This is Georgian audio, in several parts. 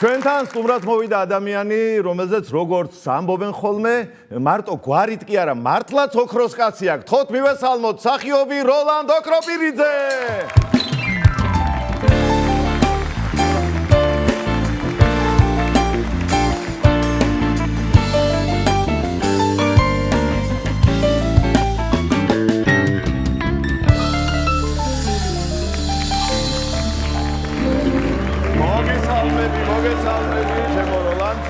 ჩვენთან სტუმრად მოვიდა ადამიანი, რომელზეც როგორც ამბობენ ხოლმე, მარტო გვარით კი არა, მართლაც ოქროს კაცი აქვს. თხოთ მივესალმოთ მსახიობი როლანდ ოქროპირიძე. მოგესალმები, ჩემო როლანდ.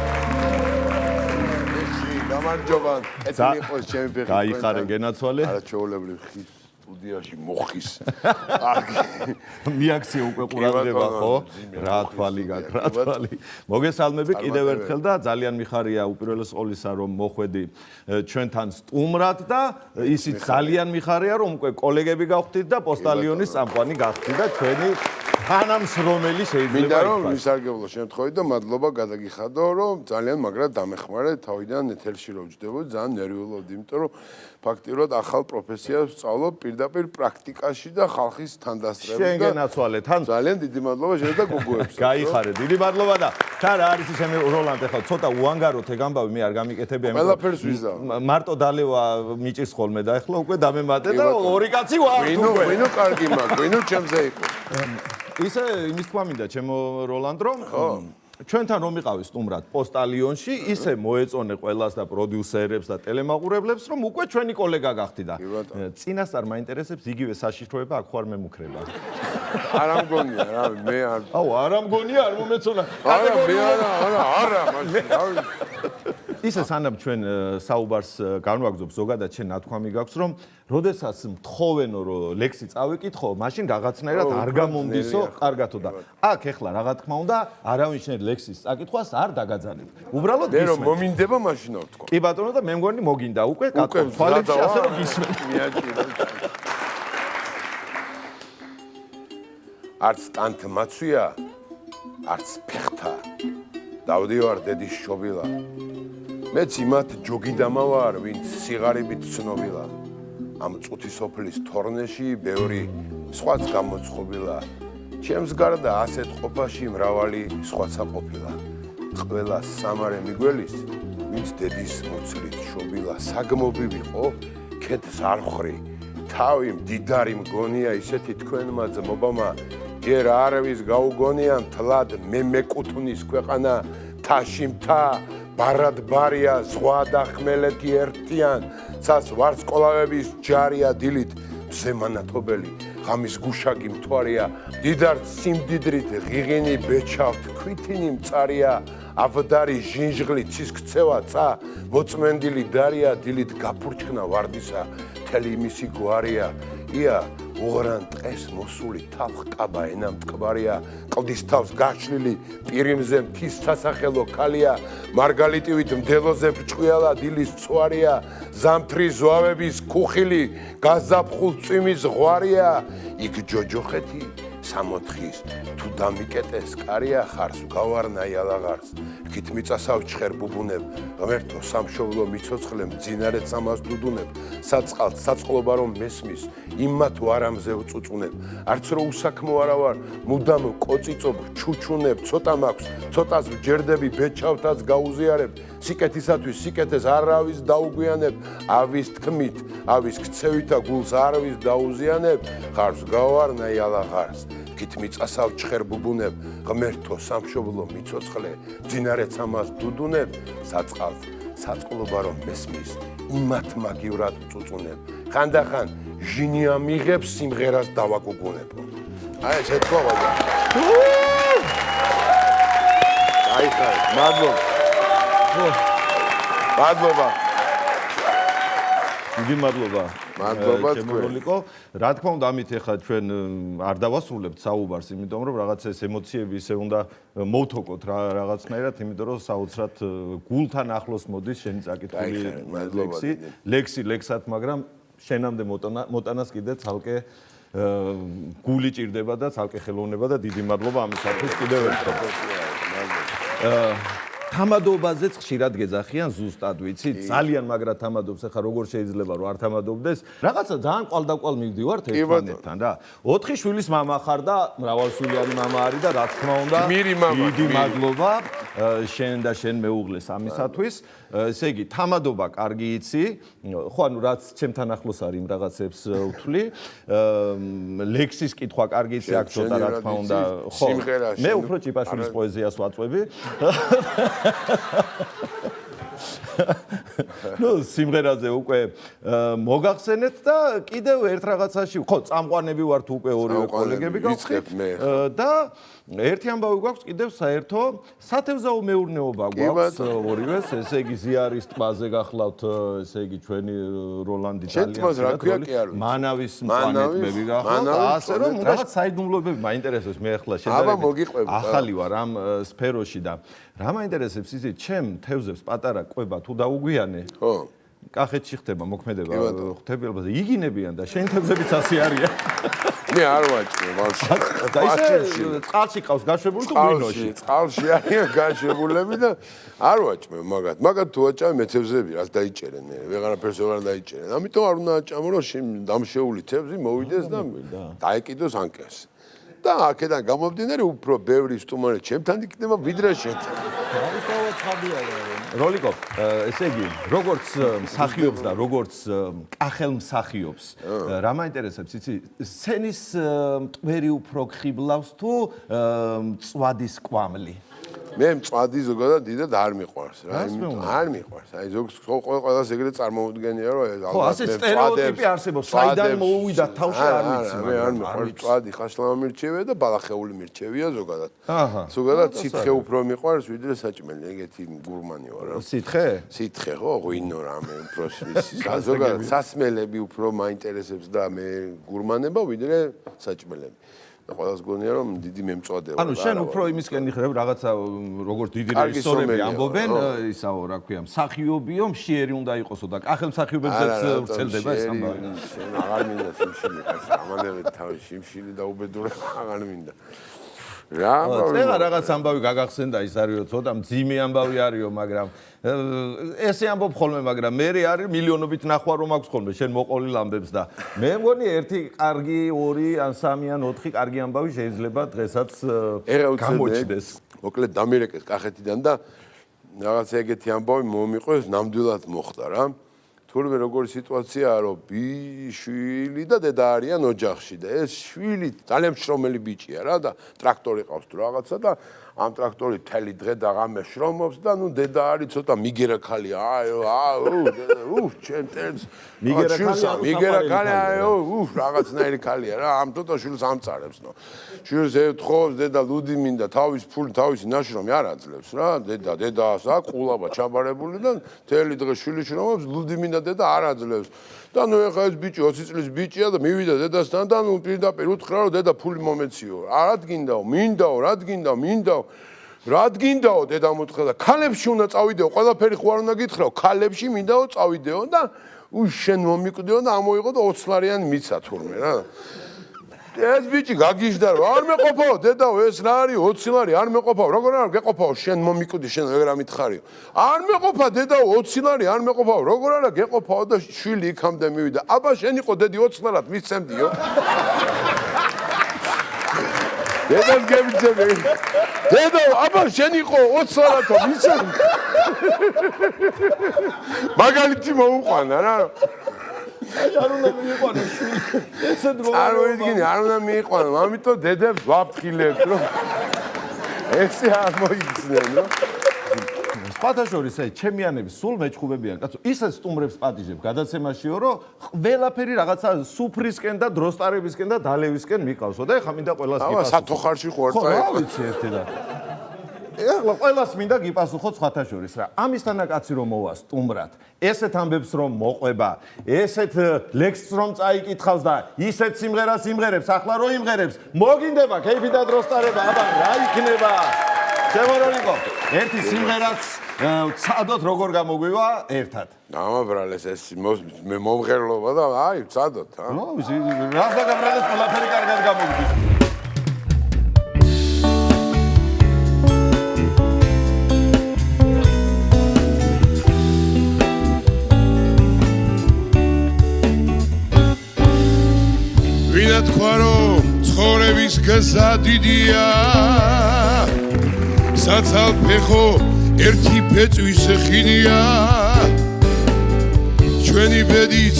გამარჯობა, ეთილი იყოს ჩემი ფეხი. გაიხარე, გენაცვალე. არა, ჩვეულებრივ ხის სტუდიაში მოხის. მიაქცია უკვე ყურადღება, ხო? რა თვალი გაქვს, რა თვალი. მოგესალმები კიდევ ერთხელ და ძალიან მიხარია უპირველეს ყოვლისა რომ მოხვედი ჩვენთან სტუმრად და ისიც ძალიან მიხარია რომ უკვე კოლეგები გავხდით და პოსტალიონის წამყვანი გავხდით და ჩვენი თანამშრომელი შეიძლება მინდა რომ მისარგებლო შემთხვევით და მადლობა გადაგიხადო რომ ძალიან მაგრად დამეხმარე თავიდან ეთელში რომ ვჯდებოდი ძალიან ნერვიულობდი იმიტომ რომ ფაქტიურად ახალ პროფესიას ვსწავლობ პირდაპირ პრაქტიკაში და ხალხის თანდასწრებით და შენ გენაცვალე თან ძალიან დიდი მადლობა შენ და გოგოებს გაიხარე დიდი მადლობა და თან რა არის ჩემი როლანდ ახლა ცოტა უანგაროთ ეგ ამბავი მე არ გამიკეთებია ყველაფერს ვიზა მარტო დალევა მიჭირს ხოლმე და ახლა უკვე დამემატე და ორი კაცი ვარ უკვე ვინო კარგი მაქვს ვინო ჩემზე იყო ისე იმის თქვა მინდა ჩემო როლანდ რომ ჩვენთან რომ იყავი სტუმრად პოსტალიონში ისე მოეწონე ყველას და პროდიუსერებს და ტელემაყურებლებს რომ უკვე ჩვენი კოლეგა გახდი და წინასწარ მაინტერესებს იგივე საშიშროება აქ ხარ მემუქრება არა მგონია რა მე არ აუ არა მგონია არ მომეწონა არა მე არა მაშინ ისე სანამ ჩვენ საუბარს განვაგრძობ ზოგადად შენ ნათქვამი გაქვს რომ როდესაც მთხოვენო რომ ლექსი წავიკითხო მაშინ რაღაცნაირად არ გამომდისო კარგათო და აქ ეხლა რა თქმა უნდა არავინ შენ ლექსის წაკითხვას არ დაგაძალებ უბრალოდ მე რომ მომინდება მაშინ არ ვთქვა კი ბატონო და მე მგონი მოგინდა უკვე კატო თვალებში ასე რომ გისმენ მიაჭირე არც ტანთ მაცვია არც ფეხთა დავდივარ დედის შობილა მეც იმათ ჯოგიდამავარ ვინც სიღარიბით ცნობილა ამ წუთი სოფლის თორნეში ბევრი სხვაც გამოცხობილა ჩემს გარდა ასეთ ყოფაში მრავალი სხვაცა ყოფილა ყველა სამარე მიგველის ვინც დედის მოცლით შობილა საგმობი ვიყო ქეთს არ ხვრი თავი მდიდარი მგონია ისეთი თქვენმა ძმობამა ჯერ არავის გაუგონიან თლად მე მეკუთვნის ქვეყანა თაში მთა ბარად ბარია ზღვა და ხმელეთი ერთიან ცას ვარსკვლავების ჯარია დილით მზემანათობელი ღამის გუშაგი მთვარია დიდარ სიმდიდრით ღიღინი ბეჩავთ ქვითინი მწარია აბდარი ჟინჟღლი ცისქცევა ცა მოწმენდილი დარია დილით გაფურჩქნა ვარდისა თელი მისი გვარია ია უღრან ტყეს მოსული თავხკაბა ენამტკბარია კლდის თავს გაშლილი პირიმზე მთის სასახელო ქალია მარგალიტივით მდელოზე ბრჭყვიალა დილის წვარია ზამთრის ზვავების ქუხილი გაზაფხულ წვიმის ღვარია იქ ჯოჯოხეთი სამოთხის თუ დამიკეტეს კარია ხარს გავარნა იალაღარს რქით მიწასავ ჩხერ ბუბუნებ ღმერთო სამშობლო მიცოცხლე მძინარე წამას დუდუნებ საწყალთ საწყლობა რომ მესმის იმათ ვარამზე ვწუწუნებ არც რო უსაქმო არა ვარ მუდამ კოწიწობ ჩუჩუნებ ცოტა მაქვს ცოტას ვჯერდები ბეჩავთაც გაუზიარებ სიკეთისათვის სიკეთეს არავის დაუგვიანებ ავის თქმით ავის ქცევითა გულს არავის დაუზიანებ ხარს გავარნა იალაღარს რქით მიწასავ ჩხერ ბუბუნებ ღმერთო სამშობლო მიცოცხლე მძინარე წამას დუდუნებ საწყალთ საწყლობა რომ მესმის იმათ მაგივრად წუწუნებ ხანდახან ჟინია მიღებს სიმღერას დავაგუგუნებო აი ეს ეთქვა ვადა აი ხარ მადლობა დიდი მადლობა მადლობა ჩემროლიკო რა თქმა უნდა ამით ახლა ჩვენ არ დავასრულებთ საუბარს იმიტომ რომ რაღაც ეს ემოციები ისე უნდა მოვთოკოთ რაღაცნაირად იმიტომ რომ საოცრად გულთან ახლოს მოდის შენი წაკითხული ლექსი ლექსად მაგრამ შენამდე მოტანას კიდე ცალკე გული ჭირდება და ცალკე ხელოვნება და დიდი მადლობა ამისათვის კიდევ ერთხელ თამადობაზეც ხშირად გეძახიან ზუსტად ვიცი ძალიან მაგრად თამადობს ახლა როგორ შეიძლება რომ არ თამადობდეს რაღაცა ძალიან ყვალდაკვალ მივდივართ ერთმანეთთან რა 4 შვილის მამა ხარ და მრავალშვილიანი მამა არის და რა თქმა უნდა დიდი მადლობა შენ და შენ მეუღლეს ამისათვის ესე იგი თამადობა კარგი იცი ხო ანუ რაც ჩემთან ახლოს არის იმ რაღაცებს ვთვლი ლექსის კითხვა კარგი იცი აქ ცოტა რა თქმა უნდა ხო მე უფრო ჭიპაშვილის პოეზიას ვაწვევი ნუ სიმღერაზე უკვე მოგახსენეთ და კიდევ ერთ რაღაცაში ხო წამყვანები ვართ უკვე ორივე კოლეგები გავხსნით და ერთი ამბავი გვაქვს კიდევ საერთო სათევზაო მეურნეობა გვაქვს ორივეს ესე იგი ზიარის ტბაზე გახლავთ ესე იგი ჩვენი როლანდი ძალიან მანავის მწვანეთები გახლავთ ასე რომ რაღაც საიდუმლოებები მაინტერესებს მე ახლა შედარებით ახალი ვარ ამ სფეროში და რა მაინტერესებს იცი ჩემ თევზებს პატარა კვება თუ დაუგვიანე ხო კახეთში ხდება მოქმედება ხდებილებაზე იგინებიან და შენ თევზებიც ასე არიან მე არ ვაჭრე ბავშვი და ისე წყალში ყავს გაშვებული თუ ღვინოში წყალში არიან გაშვებულები და არ ვაჭრე მაგათ თუ ვაჭრე მე თევზები რაც დაიჭერენ მე ვეღარაფერს ვეღარ დაიჭერენ ამიტომ არ უნდა აჭამო რომ დამშეული თევზი მოვიდეს და დაეკიდოს ანკერს და აქედან გამომდინარე უფრო ბევრი სტუმარი ჩემთან იქნება ვიდრე შენ როლიკო ესე იგი როგორც მსახიობს და როგორც კახელმსახიობს რა მაინტერესებს იცი სცენის მტვერი უფრო ხიბლავს თუ მწვადის კვამლი მე მწვადი ზოგადად დიდად არ მიყვარს რა იმიტომ არ მიყვარს აი ზოგს ყველას ეგრეთ წარმოუდგენია რომ ხო ასე სტერეოტიპი არსებობს საიდან მოუვიდა თავში არ ვიცი მე არ მიყვარს მწვადი ხაშლამა მირჩევია და ბალახეული მირჩევია ზოგადად სითხე უფრო მიყვარს ვიდრე საჭმელი ეგეთი გურმანი ვარ რა სითხე ხო ღვინო რამე უფრო ზოგადად სასმელები უფრო მაინტერესებს და მე გურმანება ვიდრე საჭმელები და ყველას გონია რომ დიდი მემწვადეა. ანუ შენ უფრო იმისკენ იხრებ რაღაცა როგორც დიდი რეჟისორები ამბობენ, ისაო რა ქვია, მსახიობიო მშიერი უნდა იყოსო და კახელმსახიობებზეც ვრცელდება ეს ამბავი. შენ აღარ მინდა სიმშილი, ამანებით თავი სიმშილი და უბედურება აღარ მინდა. რა წეღა რაღაც ამბავი გაგახსენდა ის არისო ცოტა მძიმე ამბავი არისო მაგრამ ესე ამბობ ხოლმე მაგრამ მე არის მილიონობით ნახვა რომ აქვს ხოლმე შენ მოყოლილ ამბებს და მე მგონი ერთი კარგი ორი ან სამი ან ოთხი კარგი ამბავი შეიძლება დღესაც გამოჩნდეს მოკლედ დამირეკეს კახეთიდან და რაღაც ეგეთი ამბავი მომიყვეს ნამდვილად მოხდა რა თურმე როგორი სიტუაციაა რომ შვილი და დედა არიან ოჯახში და ეს შვილი ძალიან შრომელი ბიჭია რა და ტრაქტორი ყავს თუ რაღაცა და ამ ტრაქტორი თელი დღე და ღამე შრომობს და ნუ დედა არის ცოტა მიგერა ქალია ჩემ ტერს მიგერა ქალია რაღაცნაირი ქალია რა ამ ცოტა შვილს ამწარებს ნო შვილს ეთხოვს დედა ლუდი მინდა თავის ფული თავისი ნაშრომი არ აძლევს რა დედას აქვს ყულაბა ჩაბარებული და თელი დღე შვილი შრომობს ლუდი მინდა დედა არ აძლევს და ნუ ეხა ეს ბიჭი 20 წლის ბიჭია და მივიდა დედასთან და ნუ პირდაპირ უთხრა რომ დედა ფული მომეციო რა გინდაო მინდაო რა გინდაო მინდაო რა გინდაო დედამ უთხრა და ქალებში უნდა წავიდეო ყველაფერი ხო არ უნდა გითხრაო ქალებში მინდაო წავიდეო და შენ მომიკვდეო და ამოიღო და 20 ლარიანი მიცა თურმე რა ეს ბიჭი გაგიჟდა რომ არ მეყოფაო დედაო ეს რა არის 20 ლარი არ მეყოფაო როგორ არ გეყოფაო შენ მომიკვდი შენ ეგრე ამითხარიო არ მეყოფა დედაო 20 ლარი არ მეყოფაო როგორ არა გეყოფაო და შვილი იქამდე მივიდა აბა შენ იყო დედი 20 ლარად მისცემდიო დედას გემიცემი დედაო აბა შენ იყო 20 ლარათო მისცემ მაგალითი მოუყვანა რა არ უნდა მიიყვანო შვილი ესე დრო არ უნდა მიიყვანო ამიტომ დედებს ვაფრთხილებთ რომ ესე არ მოიგზნენ რომ სპათაშორის აი ჩემიანები სულ მეჩხუბებიან კაცო ისე სტუმრებს პატიჟებ გადაცემაშიო რომ ყველაფერი რაღაცა სუფრისკენ და დროსტარებისკენ და დალევისკენ მიყავსო და ეხა მინდა ყველას გიპასუხო აბა სათოხარში ხوارწა ხო რა ვიცი ერთი და ეხლა ყველას მინდა გიპასუხო სპათაშორის რა ამისთანა კაცი რომ მოვა სტუმრად ესეთ ამბებს რომ მოყვება ესეთ ლექსს რომ წაიკითხავს და ისეთ სიმღერას იმღერებს ახლა რო იმღერებს მოგინდება კეიფი და დროსტარება აბა რა იქნება შემოროლიკო ერთი სიმღერაც ვცადოთ როგორ გამოგვივა ერთად ამაბრალეს ეს მე მომღერლობა და აი ვცადოთ ნუ რა დაგაბრალეს ყველაფერი კარგად გამოგდის გზადიდია საცალფეხო ერთი ფეწვის ხიდია ჩვენი ბედიც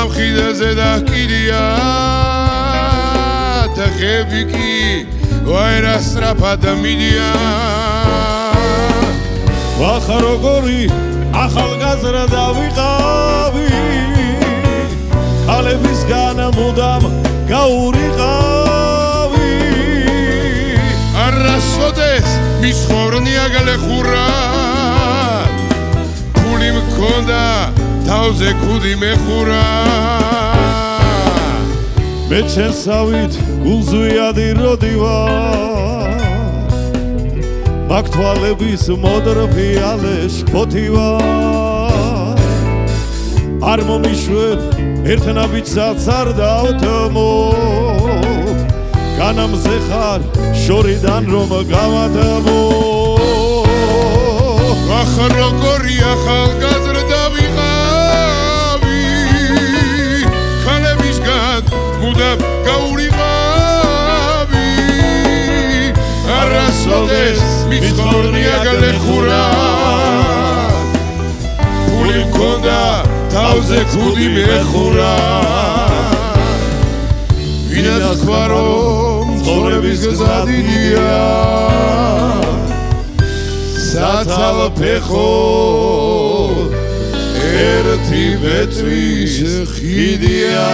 ამ ხიდაზე დაკიდია და ღები კი ვაირა სწრაფად მიდია ვახა როგორი ახალგაზრდა დავიყავი ხალებისგან მუდამ გაურიყავი არასოდეს მისხოვრნია გალეხურა ფული მქონდა თავზე ქუდი მეხურა მე ჩემსავით გულზვიადი როდივარ მაგ თვალების მოდრფიალე შფოთივარ არ მომიშვებ ერთნაბიჯსაც არ დავთმო განამზე ხარ შორიდან რომ გავადმო ახ როგორი ახალგაზრდა ვიყავი ხალებისგან მუდამ გაურიყავი არასოდეს მიცხოვრნია გალეხურა ფული მქონდა თავზე ქუდი მეხურა ვინაც თქვა რომ ცხოვრების გზადიდია საცალფეხო ერთი ბეწვის ხიდია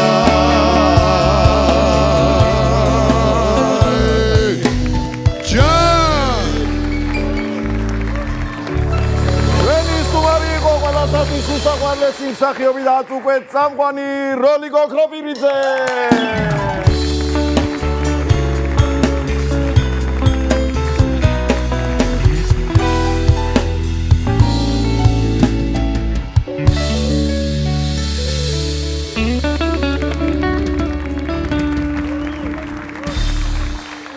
უსაყვარლესი მსახიობი და უკვე წამყვანი როლი გოქროპირიძე